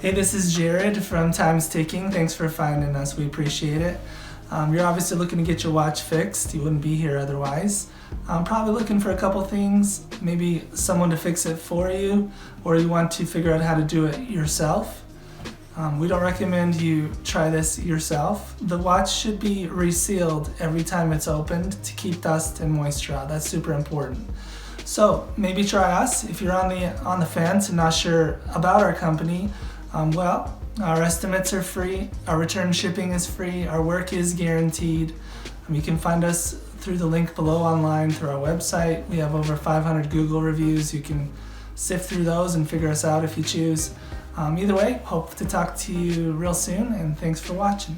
Hey, this is Jared from Time's Ticking. Thanks for finding us. We appreciate it. You're obviously looking to get your watch fixed. You wouldn't be here otherwise. I'm probably looking for a couple things, maybe someone to fix it for you, or you want to figure out how to do it yourself. We don't recommend you try this yourself. The watch should be resealed every time it's opened to keep dust and moisture out. That's super important. So maybe try us. If you're on the fence and not sure about our company, our estimates are free, our return shipping is free, our work is guaranteed. You can find us through the link below online through our website. We have over 500 Google reviews. You can sift through those and figure us out if you choose. Either way, hope to talk to you real soon, and thanks for watching.